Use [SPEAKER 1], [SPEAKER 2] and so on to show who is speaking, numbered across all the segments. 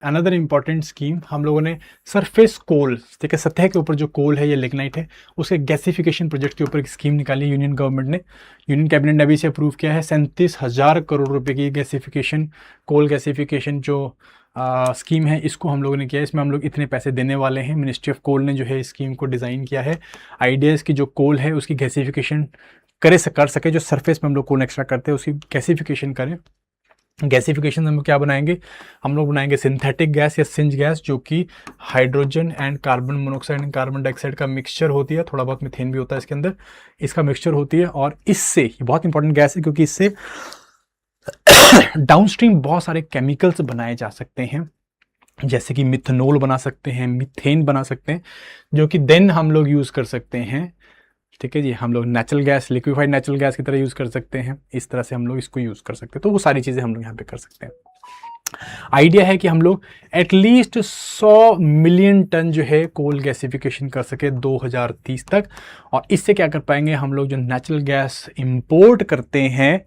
[SPEAKER 1] Another important scheme हम लोगों ने सरफेस कोल, ठीक है, सतह के ऊपर जो कोल है या लिग्नाइट है, उसके गैसिफिकेशन प्रोजेक्ट के ऊपर एक स्कीम निकाली यूनियन गवर्नमेंट ने। यूनियन कैबिनेट ने अभी से अप्रूव किया है 37,000 करोड़ रुपए की गैसिफिकेशन, कोल गैसिफिकेशन जो स्कीम है, इसको हम लोगों ने किया है। इसमें हम लोग इतने पैसे देने वाले हैं। मिनिस्ट्री ऑफ कोल ने जो है स्कीम को डिज़ाइन किया है। आइडियाज़ की जो कोल है उसकी गैसिफिकेशन कर सके, जो सरफेस में हम लोग कोल एक्स्ट्रा करते हैं उसकी गैसिफिकेशन करें। गैसिफिकेशन हम लोग क्या बनाएंगे, हम लोग बनाएंगे सिंथेटिक गैस या सिंज गैस, जो कि hydrogen and carbon monoxide and carbon dioxide का मिक्सचर होती है, थोड़ा बहुत मीथेन भी होता है इसके अंदर, इसका मिक्सचर होती है। और इससे, ये बहुत इंपॉर्टेंट गैस है क्योंकि इससे डाउनस्ट्रीम बहुत सारे केमिकल्स बनाए जा सकते हैं, जैसे कि मिथनॉल बना सकते हैं, मीथेन बना सकते हैं, जो कि देन हम लोग यूज़ कर सकते हैं, ठीक है जी। हम लोग natural gas, liquefied natural gas की तरह यूज़ कर सकते हैं। इस तरह से हम लोग इसको यूज़ कर सकते हैं। तो वो सारी चीज़ें हम लोग यहाँ पे कर सकते हैं। आइडिया है कि हम लोग एटलीस्ट 100 मिलियन टन जो है कोल गैसिफिकेशन कर सके 2030 तक। और इससे क्या कर पाएंगे, हम लोग जो नेचुरल गैस इंपोर्ट करते हैं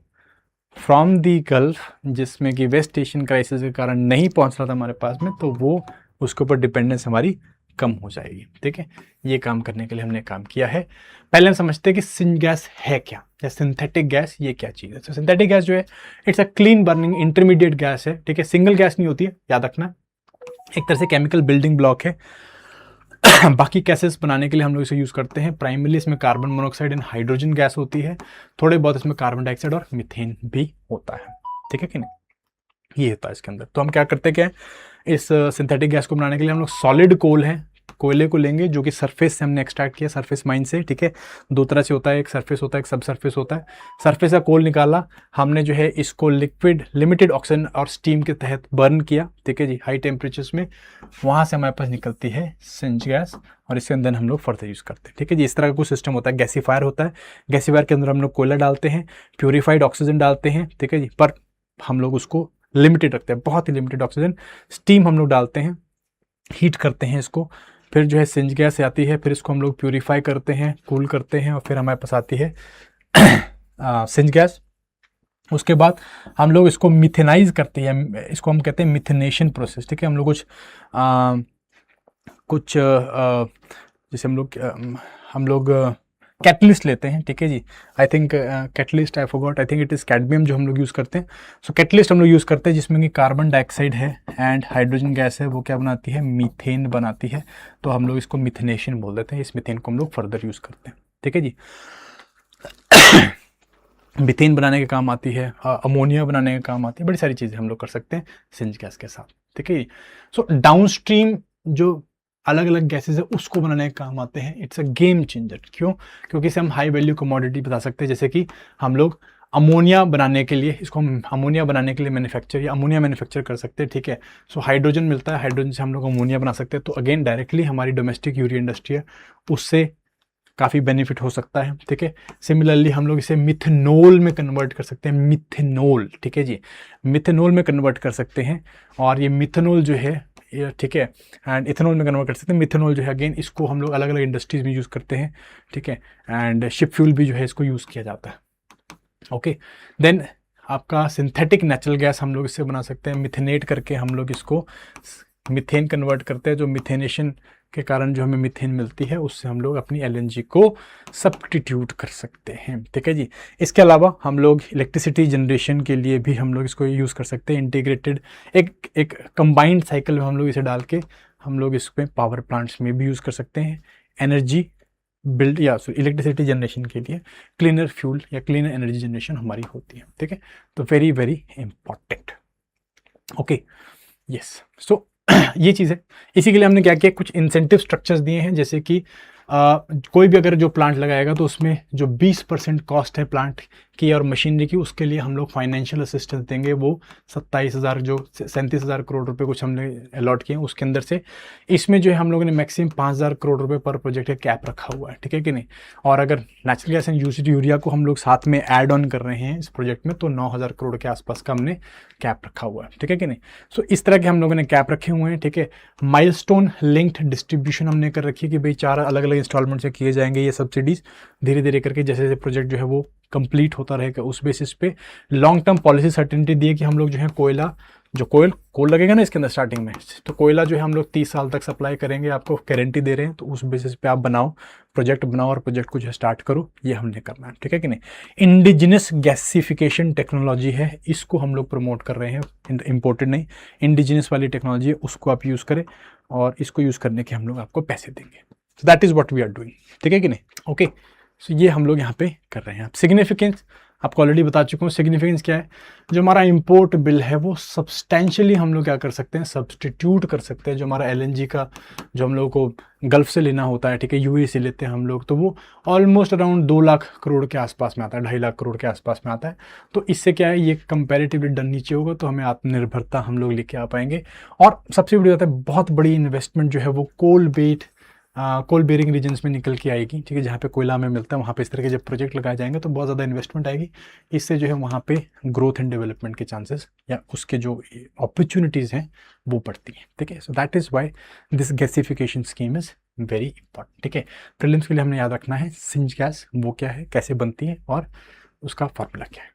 [SPEAKER 1] फ्रॉम दी गल्फ, जिसमें कि वेस्ट एशियन क्राइसिस के कारण नहीं पहुंच रहा था हमारे पास में, तो वो उसके ऊपर डिपेंडेंस हमारी कम हो जाएगी, ठीक है। ये काम करने के लिए हमने काम किया है। पहले हम समझते हैं कि सिंच गैस है क्या, या सिंथेटिक गैस ये क्या चीज़ है। तो सिंथेटिक गैस जो है, it's a clean burning intermediate gas है, ठीक है। सिंगल गैस नहीं होती है, याद रखना। एक तरह से केमिकल बिल्डिंग ब्लॉक है। बाकी गैसेस बनाने के लिए हम लोग इसे यूज़ करते हैं। प्राइमरली इसमें carbon monoxide and hydrogen gas होती है, थोड़े बहुत इसमें कार्बन डाइऑक्साइड और मीथेन भी होता है, ठीक है कि नहीं। ये होता है इसके अंदर। तो हम क्या करते हैं, क्या इस सिंथेटिक गैस को बनाने के लिए हम लोग सॉलिड कोल है, कोयले को लेंगे, जो कि सरफेस से हमने एक्सट्रैक्ट किया, सरफेस माइन से, ठीक है। दो तरह से होता है, एक सरफेस होता है, एक सब सरफेस होता है। सरफेस का कोल निकाला हमने, जो है इसको लिक्विड लिमिटेड ऑक्सीजन और स्टीम के तहत बर्न किया, ठीक है जी, हाई टेम्परेचर्स में। वहाँ से हमारे पास निकलती है सिंच गैस, और इसके अंदर हम लोग फर्दर यूज़ करते हैं, ठीक है जी। इस तरह का कुछ सिस्टम होता है। गैसीफायर होता है, गैसीफायर के अंदर हम लोग कोयला डालते हैं, प्योरीफाइड ऑक्सीजन डालते हैं, ठीक है जी, पर हम लोग उसको लिमिटेड रखते हैं, बहुत ही लिमिटेड ऑक्सीजन। स्टीम हम लोग डालते हैं, हीट करते हैं इसको, फिर जो है सिंच गैस आती है, फिर इसको हम लोग प्यूरीफाई करते हैं, कूल करते हैं, और फिर हमारे पास आती है सिंच गैस। उसके बाद हम लोग इसको मिथेनाइज करते हैं, इसको हम कहते हैं मिथेनेशन प्रोसेस, ठीक है। हम लोग कुछ जैसे हम लोग कैटलिस्ट लेते हैं, ठीक है जी। I think catalyst, I forgot, I think it is cadmium जो हम लोग यूज़ करते हैं। सो कैटलिस्ट हम लोग यूज़ करते हैं, जिसमें कि कार्बन डाइऑक्साइड है एंड हाइड्रोजन गैस है, वो क्या बनाती है, मीथेन बनाती है। तो हम लोग इसको मिथेनेशन बोल देते हैं। इस मीथेन को हम लोग फर्दर यूज़ करते हैं, ठीक है जी। मीथेन बनाने के काम आती है, अमोनिया बनाने के काम आती है, बड़ी सारी चीज़ें हम लोग कर सकते हैं सिंच गैस के साथ, ठीक है जी। सो डाउनस्ट्रीम जो अलग अलग गैसेस है उसको बनाने के काम आते हैं। It's a game changer. क्यों? क्योंकि इसे हम हाई वैल्यू कमोडिटी बता सकते हैं। जैसे कि हम लोग अमोनिया बनाने के लिए, इसको हम अमोनिया बनाने के लिए मैन्युफैक्चर या अमोनिया मैन्युफैक्चर कर सकते हैं, ठीक है। सो हाइड्रोजन मिलता है, हाइड्रोजन से हम लोग अमोनिया बना सकते हैं। तो अगेन डायरेक्टली हमारी डोमेस्टिक यूरिया इंडस्ट्री है, उससे काफ़ी बेनिफिट हो सकता है, ठीक है। सिमिलरली हम लोग इसे मिथेनॉल में कन्वर्ट कर सकते हैं, मिथेनॉल, ठीक है जी, मिथेनॉल में कन्वर्ट कर सकते हैं। और ये मिथेनॉल जो है, ठीक है, एंड इथेनॉल में कन्वर्ट कर सकते हैं। मिथेनॉल जो है अगेन इसको हम लोग अलग अलग इंडस्ट्रीज में यूज़ करते हैं, ठीक है। एंड शिप फ्यूल भी जो है इसको यूज़ किया जाता है, ओके। देन आपका सिंथेटिक नेचुरल गैस हम लोग इससे बना सकते हैं, मिथेनेट करके हम लोग इसको मिथेन कन्वर्ट करते हैं। जो मिथेनेशन के कारण जो हमें मिथेन मिलती है, उससे हम लोग अपनी एलएनजी को सब्स्टिट्यूट कर सकते हैं, ठीक है जी। इसके अलावा हम लोग इलेक्ट्रिसिटी जनरेशन के लिए भी हम लोग इसको यूज़ कर सकते हैं। इंटीग्रेटेड एक कंबाइंड साइकिल में हम लोग इसे डाल के हम लोग इसमें पावर प्लांट्स में भी यूज़ कर सकते हैं। एनर्जी बिल्ड या इलेक्ट्रिसिटी जनरेशन के लिए क्लीनर फ्यूल या क्लीनर एनर्जी जनरेशन हमारी होती है, ठीक है। तो very very important, okay, yes. So ये चीज़ है। इसी के लिए हमने क्या किया, कुछ इंसेंटिव स्ट्रक्चर्स दिए हैं। जैसे कि कोई भी अगर जो प्लांट लगाएगा तो उसमें जो 20% कॉस्ट है प्लांट की और मशीनरी की, उसके लिए हम लोग फाइनेंशियल असिस्टेंस देंगे। वो 37,000 करोड़ रुपए कुछ हमने अलॉट किए हैं उसके अंदर से। इसमें जो है हम लोगों ने मैक्सिमम 5,000 करोड़ रुपए पर प्रोजेक्ट का कैप रखा हुआ है, ठीक है कि नहीं। और अगर नेचुरल गैस एंड यूरिया को हम लोग साथ में ऐड ऑन कर रहे हैं इस प्रोजेक्ट में, तो 9,000 करोड़ के आसपास का हमने कैप रखा हुआ है, ठीक है कि नहीं। सो इस तरह के हम लोगों ने कैप रखे हुए हैं, ठीक है। माइलस्टोन लिंक्ड डिस्ट्रीब्यूशन हमने कर रखी है कि भाई 4 अलग अलग इंस्टॉलमेंट से किए जाएंगे ये सब्सिडीज, धीरे धीरे करके जैसे जैसे प्रोजेक्ट जो है वो कंप्लीट होता रहेगा। उस बेसिस पे लॉन्ग टर्म पॉलिसी सर्टेनिटी दी है कि हम लोग जो है कोयला जो कोल लगेगा ना इसके अंदर स्टार्टिंग में, तो कोयला जो है हम लोग 30 साल तक सप्लाई करेंगे, आपको गारंटी दे रहे हैं। तो उस बेसिस पे आप प्रोजेक्ट बनाओ और प्रोजेक्ट को जो है स्टार्ट करो, ये हमने करना है, ठीक है कि नहीं। इंडिजिनस गैसिफिकेशन टेक्नोलॉजी है, इसको हम लोग प्रमोट कर रहे हैं, इम्पोर्टेड नहीं, इंडिजिनस वाली टेक्नोलॉजी है, उसको आप यूज़ करें और इसको यूज़ करने के हम लोग आपको पैसे देंगे। So that is what we are doing, ठीक है कि नहीं। ओके, सो ये हम लोग यहाँ पे कर रहे हैं। अब सिग्निफिकेंस आपको ऑलरेडी बता चुका हूँ। सिग्निफिकेंस क्या है, जो हमारा इंपोर्ट बिल है वो सब्सटेंशियली हम लोग क्या कर सकते हैं, सब्सटीट्यूट कर सकते हैं। जो हमारा एलएनजी का जो हम लोग को गल्फ से लेना होता है, ठीक है, यूएई से लेते हैं हम लोग, तो वो ऑलमोस्ट अराउंड 2 लाख करोड़ के आसपास में आता है, 2.5 लाख करोड़ के आसपास में आता है। तो इससे क्या है, ये कंपेरेटिवली डन नीचे होगा, तो हमें आत्मनिर्भरता हम लोग लेके आ पाएंगे। और सबसे बड़ी बात है, बहुत बड़ी इन्वेस्टमेंट जो है वो कोल बेरिंग रीजन्स में निकल के आएगी, ठीक है, जहाँ पे कोयला हमें मिलता है, वहाँ पे इस तरह के जब प्रोजेक्ट लगाए जाएंगे तो बहुत ज़्यादा इन्वेस्टमेंट आएगी। इससे जो है वहाँ पे ग्रोथ एंड डेवलपमेंट के चांसेस या उसके जो अपॉर्चुनिटीज़ हैं वो बढ़ती हैं, ठीक है। सो that is why this gasification scheme is very important, ठीक है। प्रीलिम्स के लिए हमने याद रखना है सिंच गैस वो क्या है, कैसे बनती है और उसका फॉर्मूला क्या है।